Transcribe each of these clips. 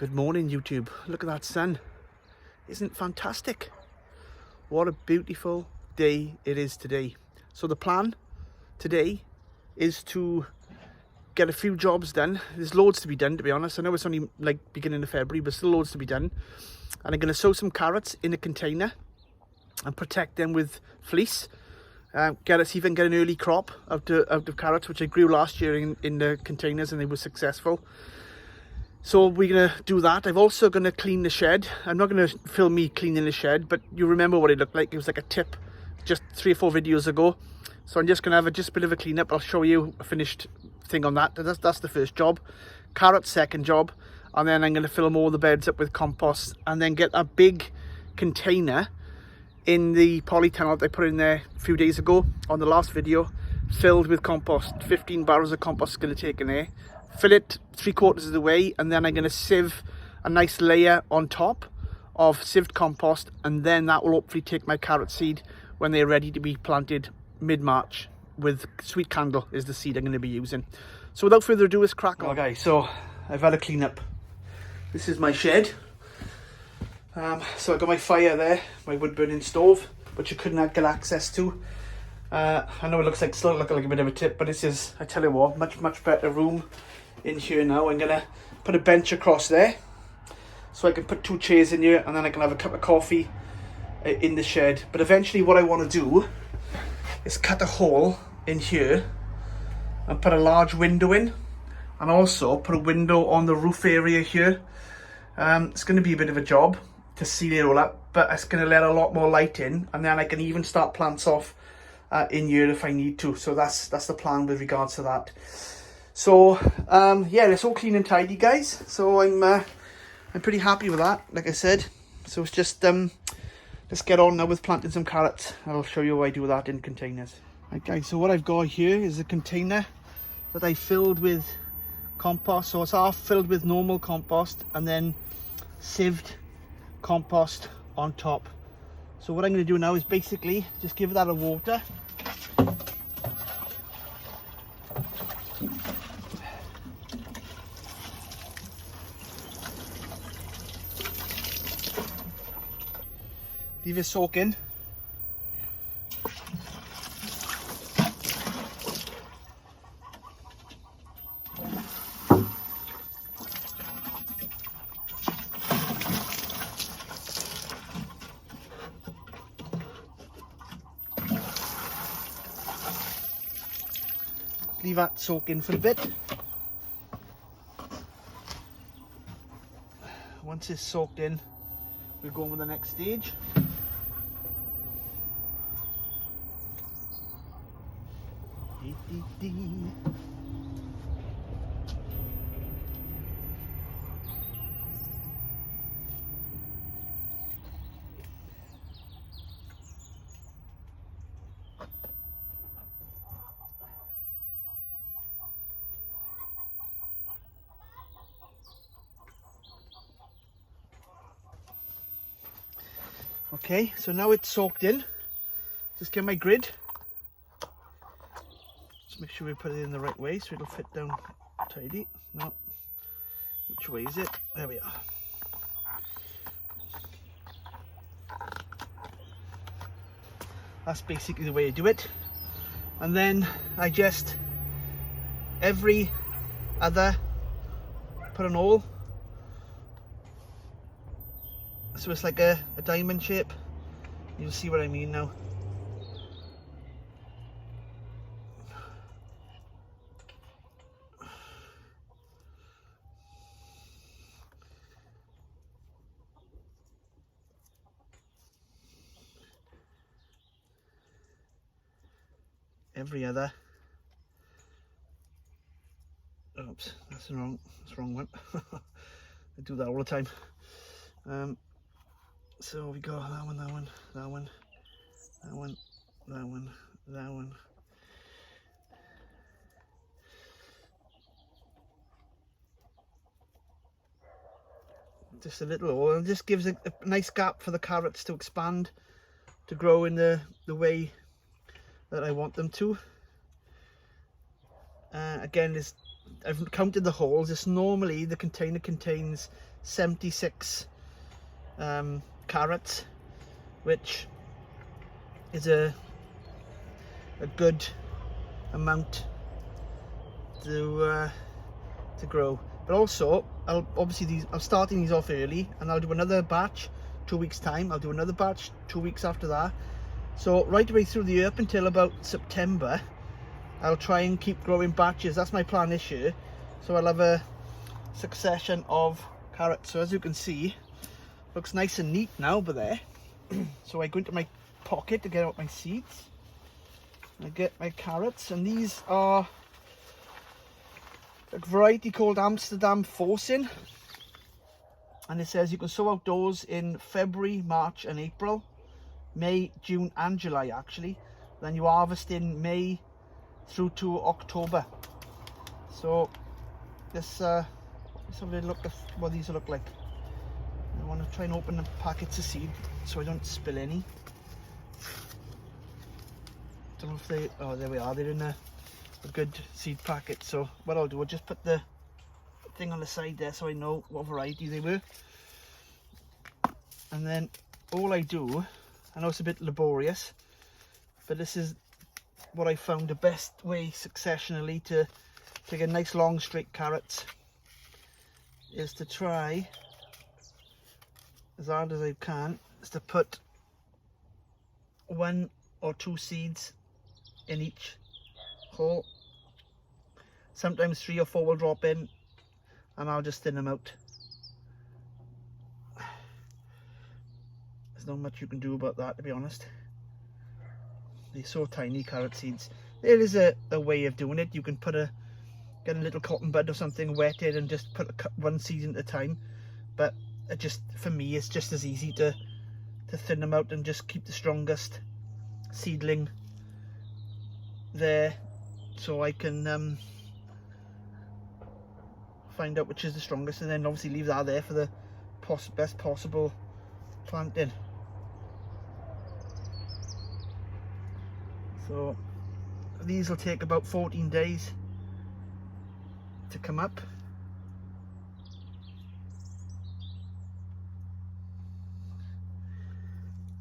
Good morning, YouTube. Look at that sun. Isn't it fantastic? What a beautiful day it is today. So the plan today is to get a few jobs done. There's loads to be done, to be honest. I know it's only like beginning of February, but still loads to be done. And I'm going to sow some carrots in a container and protect them with fleece. See if I can get an early crop out of carrots, which I grew last year in the containers, and they were successful. So we're going to do that. I'm also going to clean the shed. I'm not going to film me cleaning the shed, but you remember what it looked like. It was like a tip just 3 or 4 videos ago. So I'm just going to have just a bit of a clean up. I'll show you a finished thing on that. That's the first job. Carrots, second job. And then I'm going to fill all the beds up with compost and then get a big container in the polytunnel that I put in there a few days ago on the last video, filled with compost. 15 barrels of compost is going to take in there. Fill it 3/4 of the way, and then I'm going to sieve a nice layer on top of sieved compost, and then that will hopefully take my carrot seed when they're ready to be planted mid-March. With sweet candle is the seed I'm going to be using. So without further ado, let's crack on. Okay, so I've had a clean up. This is my shed. So I got my fire there, my wood burning stove, which you couldn't get access to. I know it looks like still look like a bit of a tip, but this is, I tell you what, much better room in here now. I'm gonna put a bench across there so I can put 2 chairs in here, and then I can have a cup of coffee in the shed. But eventually what I want to do is cut a hole in here and put a large window in, and also put a window on the roof area here. It's going to be a bit of a job to seal it all up, but it's going to let a lot more light in, and then I can even start plants off in here if I need to. So that's the plan with regards to that. So yeah, it's all clean and tidy, guys. So I'm pretty happy with that, like I said. So it's just let's get on now with planting some carrots. I'll show you how I do that in containers. Right, guys, so what I've got here is a container that I filled with compost. So it's half filled with normal compost and then sieved compost on top. So what I'm going to do now is basically just give that a water. Leave it soaking. Leave that soaking for a bit. Once it's soaked in, we'll go on with the next stage. Okay, so now it's soaked in. Just get my grid. Just make sure we put it in the right way so it'll fit down tidy. No. Which way is it? There we are. That's basically the way I do it. And then I just, every other, put an hole. So it's like a diamond shape. You'll see what I mean now. Every other. Oops, that's the wrong one. I do that all the time. So we got that one, that one, that one, that one, that one, that one. Just a little hole, and just gives a nice gap for the carrots to expand, to grow in the way that I want them to. Again, there's I've counted the holes. It's normally, the container contains 76 carrots, which is a good amount to grow. But also, I'm starting these off early, and I'll do another batch 2 weeks time. I'll do another batch 2 weeks after that. So right away through the year, up until about September, I'll try and keep growing batches. That's my plan this year. So I'll have a succession of carrots. So as you can see, looks nice and neat now over there. So I go into my pocket to get out my seeds. I get my carrots, and these are a variety called Amsterdam Forcing, and it says you can sow outdoors in February, March and April, May, June and July actually. Then you harvest in May through to October. So this let's have a look at what these look like. I want to try and open the packets of seed so I don't spill any. Don't know if they, oh there we are, they're in a good seed packet. So what I'll do, I'll just put the thing on the side there so I know what variety they were. And then all I do, I know it's a bit laborious, but this is what I found the best way successionally to get nice long straight carrots, is to try as hard as I can is to put 1 or 2 seeds in each hole. Sometimes 3 or 4 will drop in, and I'll just thin them out. There's not much you can do about that, to be honest. They're so tiny, carrot seeds. There is a way of doing it. You can get a little cotton bud or something, wet it and just put one seed at a time. But it just, for me, it's just as easy to thin them out and just keep the strongest seedling there, so I can find out which is the strongest, and then obviously leave that there for the best possible planting. So these will take about 14 days to come up.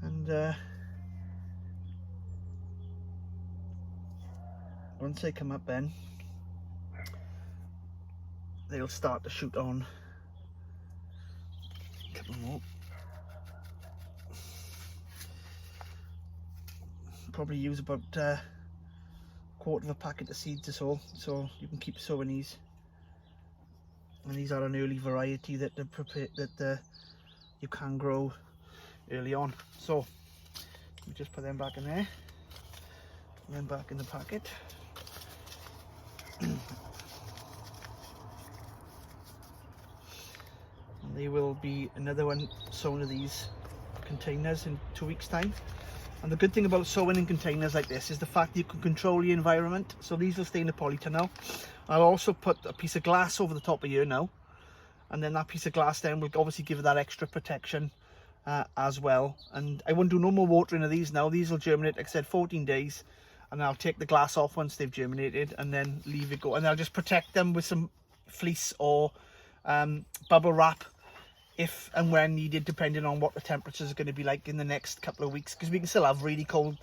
And once they come up, then they'll start to shoot on. A couple more. Probably use about a quarter of a packet of seeds or so you can keep sowing these. And these are an early variety that you can grow early on. So we just put them back in there, and then back in the packet. And there will be another one sown in these containers in 2 weeks time. And the good thing about sowing in containers like this is the fact that you can control the environment. So these will stay in the polytunnel. I'll also put a piece of glass over the top of here now, and then that piece of glass then will obviously give it that extra protection as well. And I won't do no more watering of these now. These will germinate, like I said, 14 days, and I'll take the glass off once they've germinated and then leave it go. And I'll just protect them with some fleece or bubble wrap if and when needed, depending on what the temperatures are going to be like in the next couple of weeks, because we can still have really cold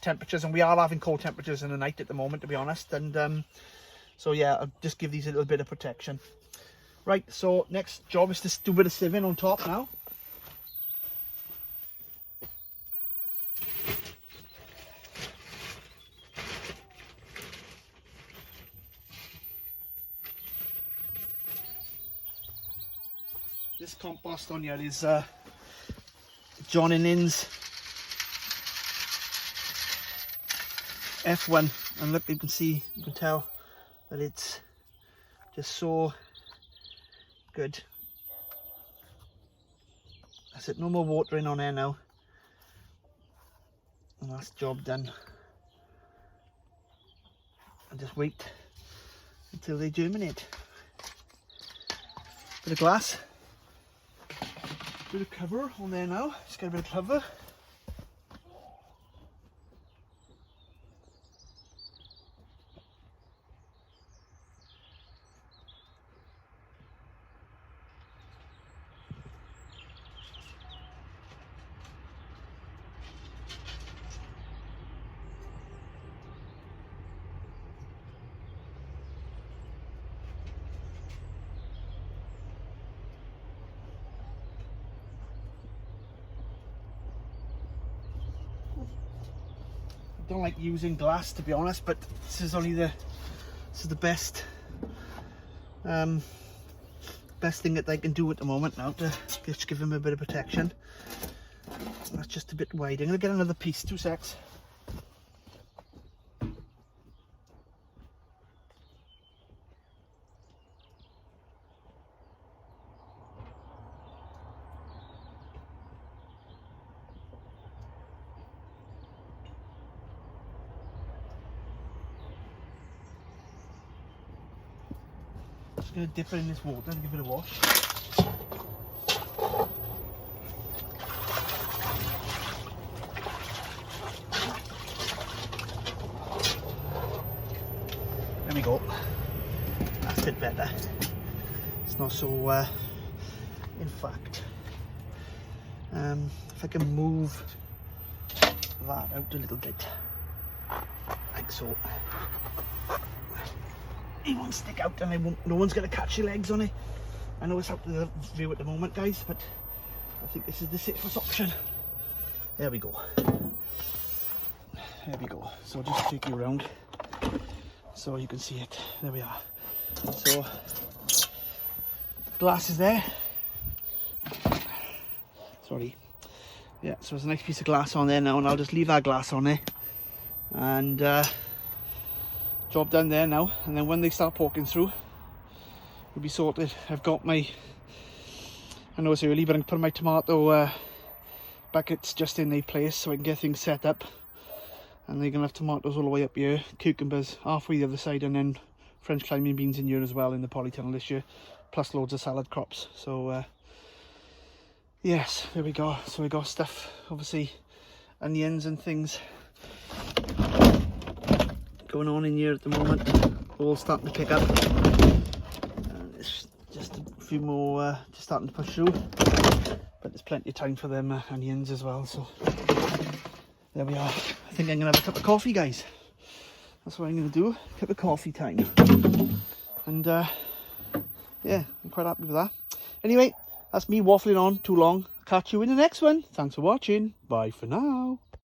temperatures, and we are having cold temperatures in the night at the moment, to be honest. And so yeah, I'll just give these a little bit of protection. Right, so next job is to do a bit of sieving on top now. This compost on here is John and Innes F1, and look, you can tell that it's just so good. That's it, no more watering on there now, and that's job done. And just wait until they germinate. Bit of glass. Bit of cover on there now. Just get a bit of cover. don't like using glass, to be honest, but this is the best best thing that I can do at the moment now to just give him a bit of protection. That's just a bit wide. I'm gonna get another piece, 2 secs. Just gonna dip it in this water and give it a wash. There we go. That's a bit better. It's not so in fact, if I can move that out a little bit, like so, it won't stick out and no one's going to catch your legs on it. I know it's out of the view at the moment, guys, but I think this is the safest option. There we go. There we go. So I'll just take you around so you can see it. There we are. So glass is there. Sorry. Yeah, so there's a nice piece of glass on there now, and I'll just leave that glass on there. And job done there now. And then when they start poking through, we'll be sorted. I've got my, I know it's early, but I'm putting my tomato buckets just in their place so I can get things set up. And they're gonna have tomatoes all the way up here, cucumbers halfway the other side, and then French climbing beans in here as well in the polytunnel this year, plus loads of salad crops. So yes, there we go. So we got stuff, obviously onions and things going on in here at the moment, all starting to pick up, and it's just a few more just starting to push through, but there's plenty of time for them onions as well. So there we are. I think I'm gonna have a cup of coffee, guys. That's what I'm gonna do, cup of coffee time. And yeah, I'm quite happy with that. Anyway, that's me waffling on too long. Catch you in the next one. Thanks for watching. Bye for now.